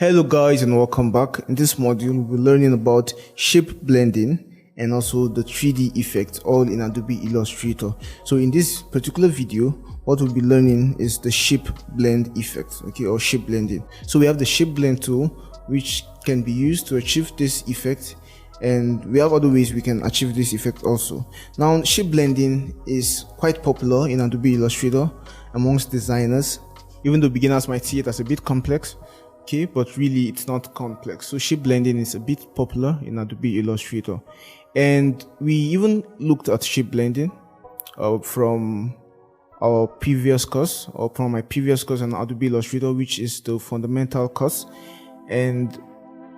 Hello guys and welcome back. In this module we'll be learning about shape blending and also the 3D effects all in Adobe Illustrator. So in this particular video what we'll be learning is the shape blend effect, okay, or shape blending. So we have the shape blend tool which can be used to achieve this effect, and we have other ways we can achieve this effect also. Now shape blending is quite popular in Adobe Illustrator amongst designers, even though beginners might see it as a bit complex. Okay, but really it's not complex. So shape blending is a bit popular in Adobe Illustrator, and we even looked at shape blending from our previous course, or from my previous course on Adobe Illustrator, which is the fundamental course. And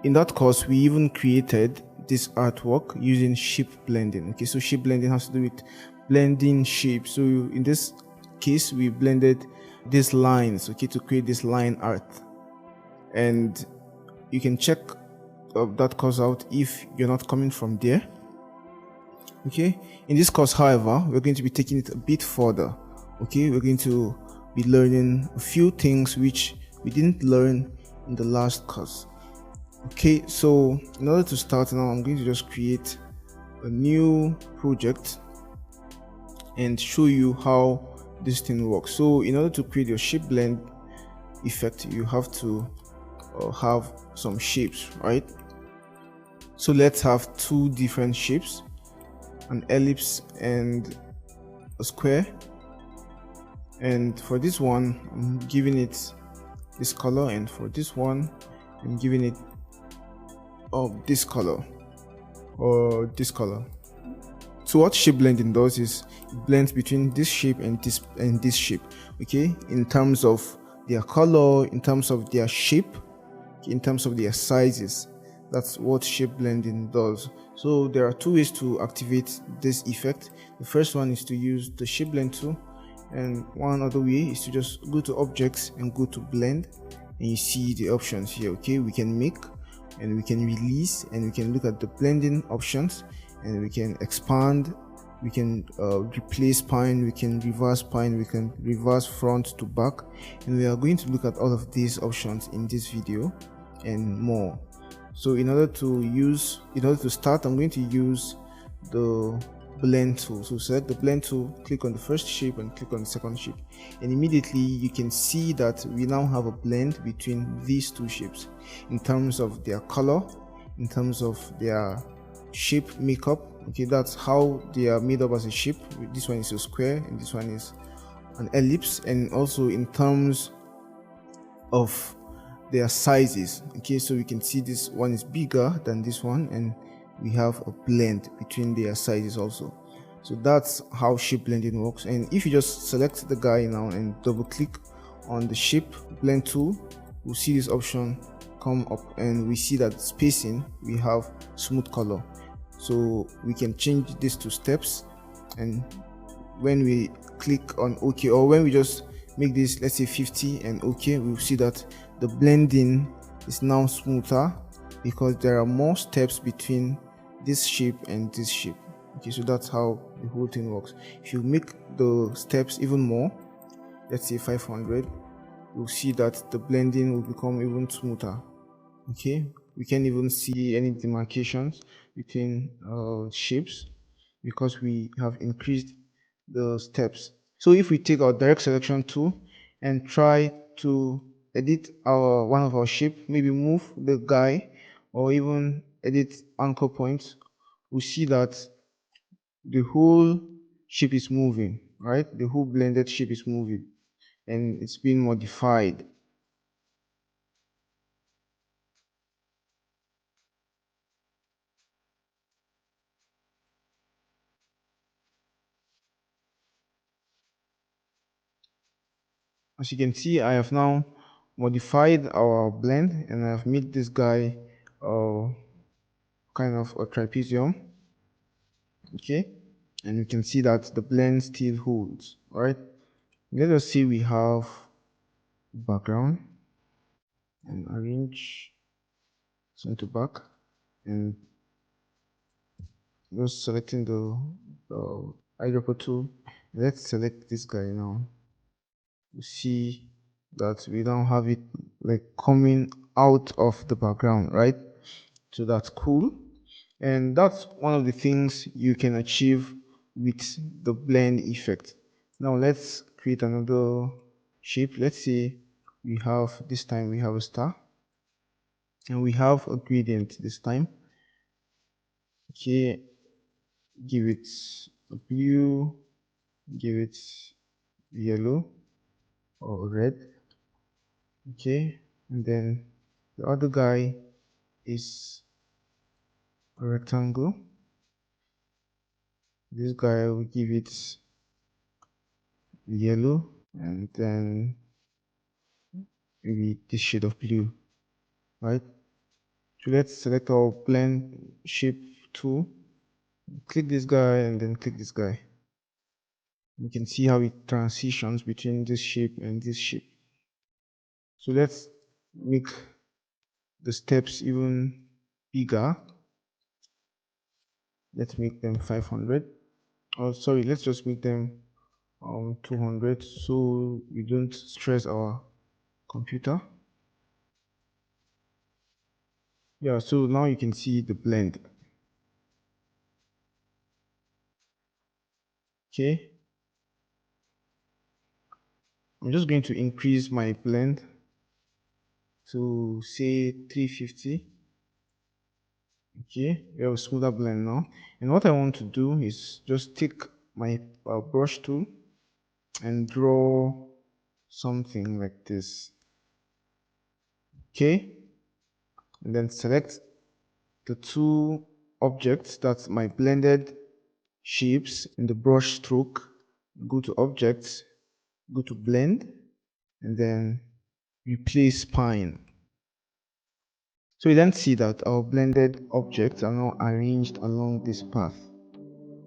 in that course we even created this artwork using shape blending. Okay, so shape blending has to do with blending shapes. So in this case we blended these lines, okay, to create this line art. And you can check that course out if you're not coming from there. Okay, in this course however we're going to be taking it a bit further. Okay, we're going to be learning a few things which we didn't learn in the last course. Okay, so in order to start now, I'm going to just create a new project and show you how this thing works. So in order to create your shape blend effect, you have to have some shapes, right? So let's have two different shapes, an ellipse and a square. And for this one I'm giving it this color, and for this one I'm giving it this color or this color. So what shape blending does is it blends between this shape and this shape, okay, in terms of their color, in terms of their shape, in terms of their sizes. That's what shape blending does. So there are two ways to activate this effect. The first one is to use the shape blend tool, and one other way is to just go to objects and go to blend, and you see the options here. Okay, we can make and we can release, and we can look at the blending options, and we can expand, we can replace spine, we can reverse spine, we can reverse front to back, and we are going to look at all of these options in this video and more. So in order to start, I'm going to use the blend tool. So select the blend tool, click on the first shape and click on the second shape, and immediately you can see that we now have a blend between these two shapes in terms of their color, in terms of their shape makeup. Okay, that's how they are made up as a shape. This one is a square and this one is an ellipse, and also in terms of their sizes. Okay, so we can see this one is bigger than this one, and we have a blend between their sizes also. So that's how shape blending works. And if you just select the guy now and double click on the shape blend tool, we'll see this option come up, and we see that spacing, we have smooth color. So we can change this to steps, and when we click on OK, or when we just make this, let's say 50 and OK, we'll see that the blending is now smoother because there are more steps between this shape and this shape. Okay, so that's how the whole thing works. If you make the steps even more, let's say 500, you'll see that the blending will become even smoother. Okay, we can't even see any demarcations between shapes because we have increased the steps. So if we take our direct selection tool and try to edit one of our shape, maybe move the guy or even edit anchor points, we see that the whole shape is moving, right? The whole blended shape is moving and it's being modified. As you can see, I have now modified our blend and I have made this guy kind of a trapezium. Okay, and you can see that the blend still holds. All right, let us see, we have background and arrange front to back, and just selecting the eyedropper tool. Let's select this guy now. You see that we now have it like coming out of the background, right? So that's cool. And that's one of the things you can achieve with the blend effect. Now let's create another shape. Let's say we have, this time we have a star and we have a gradient this time. Okay, give it a blue, give it yellow or red. Okay, and then the other guy is a rectangle. This guy will give it yellow and then maybe this shade of blue, right? So let's select our blend shape tool, click this guy and then click this guy. You can see how it transitions between this shape and this shape. So let's make the steps even bigger. Let's make them 500. Oh, sorry, let's just make them 200 so we don't stress our computer. Yeah, so now you can see the blend. Okay, I'm just going to increase my blend to say 350. Okay, we have a smoother blend now. And what I want to do is just take my brush tool and draw something like this. Okay, and then select the two objects, that's my blended shapes in the brush stroke. Go to objects, go to blend, and then replace spine. So we then see that our blended objects are now arranged along this path.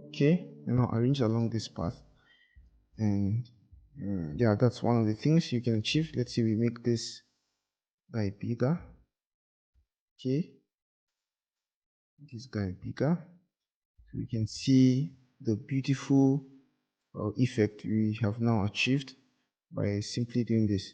Okay, they're now arranged along this path. And yeah, that's one of the things you can achieve. Let's say we make this guy bigger. Okay, this guy bigger. So we can see the beautiful effect we have now achieved by simply doing this.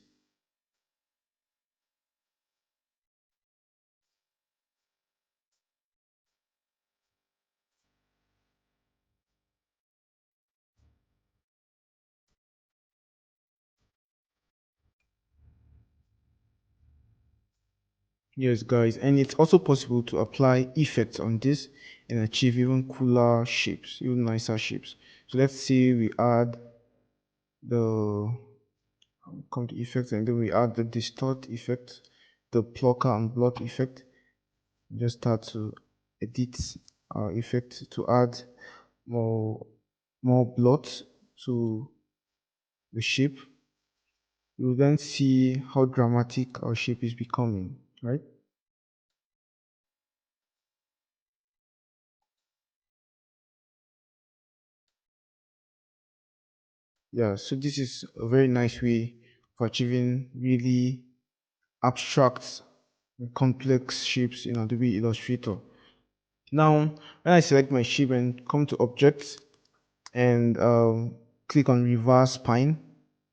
Yes, guys, and it's also possible to apply effects on this and achieve even cooler shapes, even nicer shapes. So let's say we add the come to effects and then we add the distort effect, the plucker and blot effect. Just start to edit our effect to add more blot to the shape. You will then see how dramatic our shape is becoming, right? Yeah, so this is a very nice way of achieving really abstract and complex shapes in Adobe Illustrator. Now, when I select my shape and come to objects and click on reverse spine,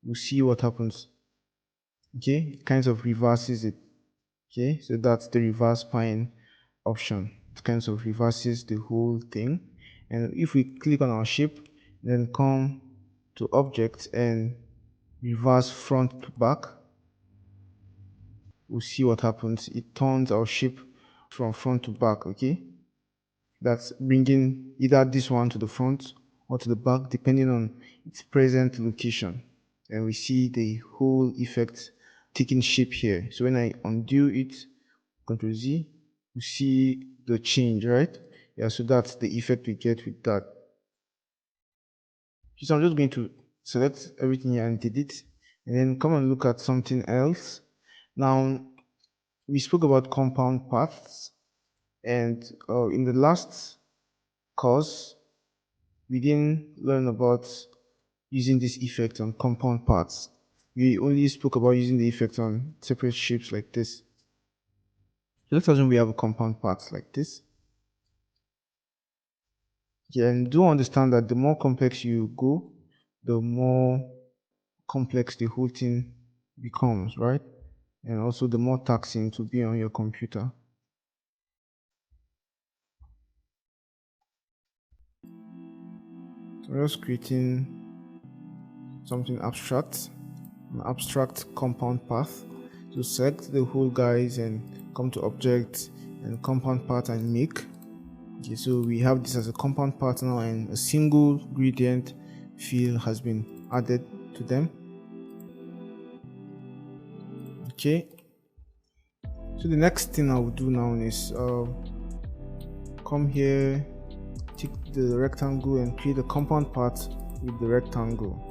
we'll see what happens. Okay, it kind of reverses it. Okay, so that's the reverse spine option. It kind of reverses the whole thing. And if we click on our shape, then come to objects and reverse front to back, we'll see what happens. It turns our shape from front to back. Okay, that's bringing either this one to the front or to the back depending on its present location. And we see the whole effect taking shape here. So when I undo it, Ctrl Z, you see the change, right? Yeah, so that's the effect we get with that. So I'm just going to select everything here and delete, and then come and look at something else. Now, we spoke about compound paths, and in the last course, we didn't learn about using this effect on compound parts. We only spoke about using the effect on separate shapes like this. So let's assume we have a compound parts like this. Yeah, and do understand that the more complex you go, the more complex the whole thing becomes, right? and also the more taxing to be on your computer. So we're just creating something abstract, an abstract compound path. So select the whole guys and come to object and compound path and make. Okay, so we have this as a compound part now, and a single gradient fill has been added to them. Okay, so the next thing I will do now is come here, take the rectangle and create a compound part with the rectangle.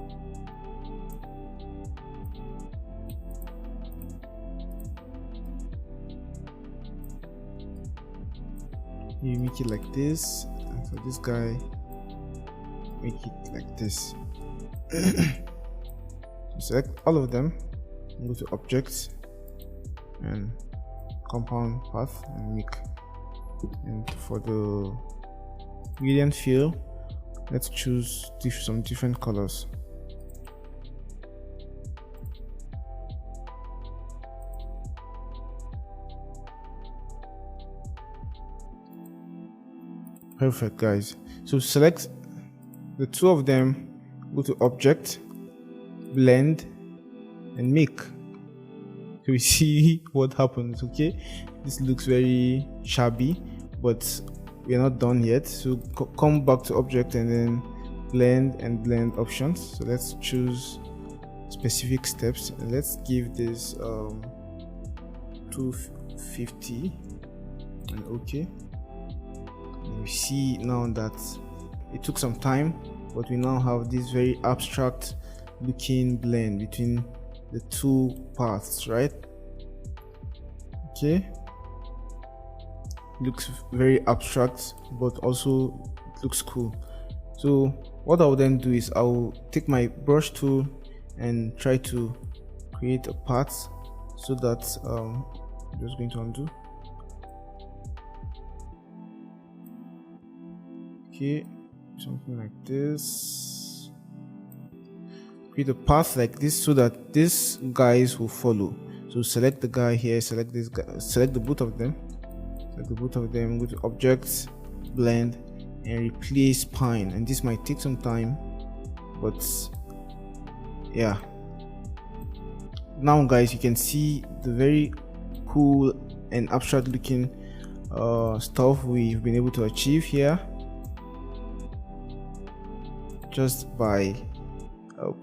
You make it like this, and for this guy make it like this. Select all of them, go to objects and compound path and make. And for the gradient fill, let's choose some different colors. Perfect, guys. So select the two of them, go to object, blend and make. So we see what happens. Okay, this looks very shabby, but we are not done yet. So come back to object and then blend and blend options. So let's choose specific steps and let's give this 250 and okay. And we see now that it took some time, but we now have this very abstract looking blend between the two paths, right? Okay, looks very abstract, but also it looks cool. So what I'll then do is I'll take my brush tool and try to create a path so that I'm just going to undo. Okay, something like this. Create a path like this so that these guys will follow. So select the guy here, select this guy, select the both of them, go to objects, blend and replace spine. And this might take some time, but yeah, now guys, you can see the very cool and abstract looking stuff we've been able to achieve here just by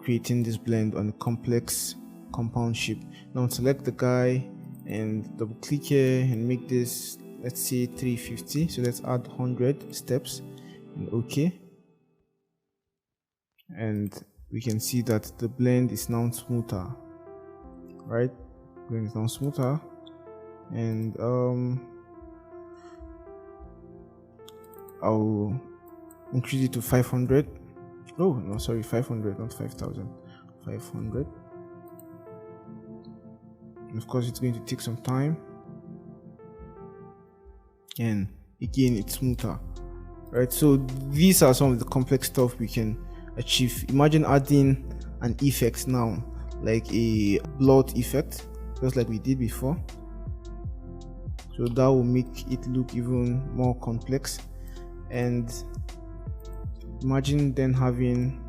creating this blend on a complex compound shape. Now select the guy and double click here and make this, let's say 350. So let's add 100 steps and okay, and we can see that the blend is now smoother, right? Blend is now smoother, and I'll increase it to 500. Oh no, sorry, 500, not 5,000. 500. And of course it's going to take some time, and again it's smoother, right? So these are some of the complex stuff we can achieve. Imagine adding an effect now, like a blot effect, just like we did before. So that will make it look even more complex. And imagine then having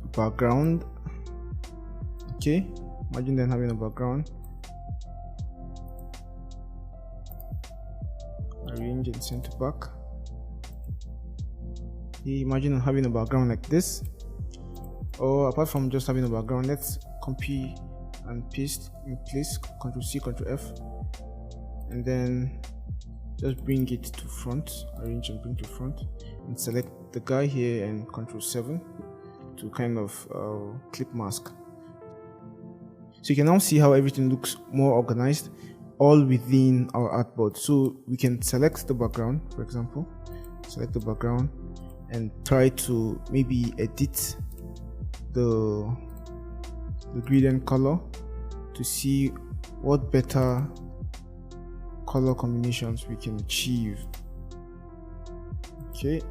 a background. Okay, imagine then having a background, arrange and send to back. Okay, imagine having a background like this, or apart from just having a background, let's copy and paste in place, Ctrl C, Ctrl F, and then just bring it to front, arrange and bring to front, and select the guy here and Ctrl 7 to kind of clip mask. So you can now see how everything looks more organized, all within our artboard. So we can select the background, for example, select the background and try to maybe edit the gradient color to see what better color combinations we can achieve. Okay,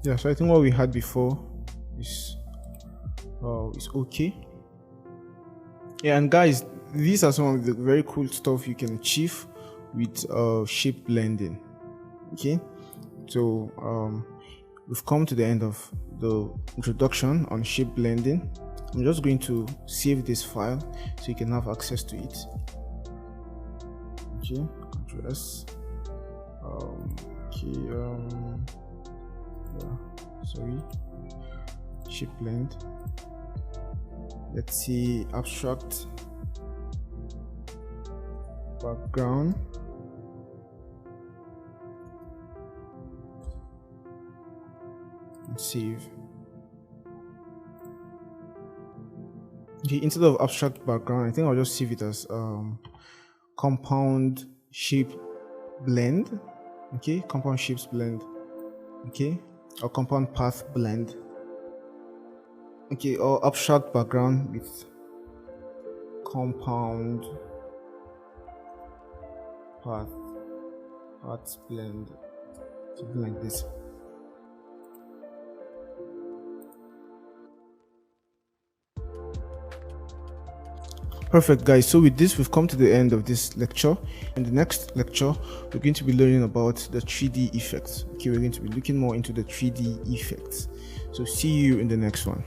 Yeah, so I think what we had before is okay. Yeah, and guys, these are some of the very cool stuff you can achieve with shape blending. Okay, so we've come to the end of the introduction on shape blending. I'm just going to save this file so you can have access to it. Okay, Ctrl S. Shape blend. Let's see, abstract background. And save. Okay, instead of abstract background, I think I'll just save it as compound shape blend. Okay, compound shapes blend. Okay, or compound path blend. Okay, or abstract background with compound path blend, something like this. Perfect, guys. So with this, we've come to the end of this lecture. In the next lecture, we're going to be learning about the 3D effects. Okay, we're going to be looking more into the 3D effects. So see you in the next one.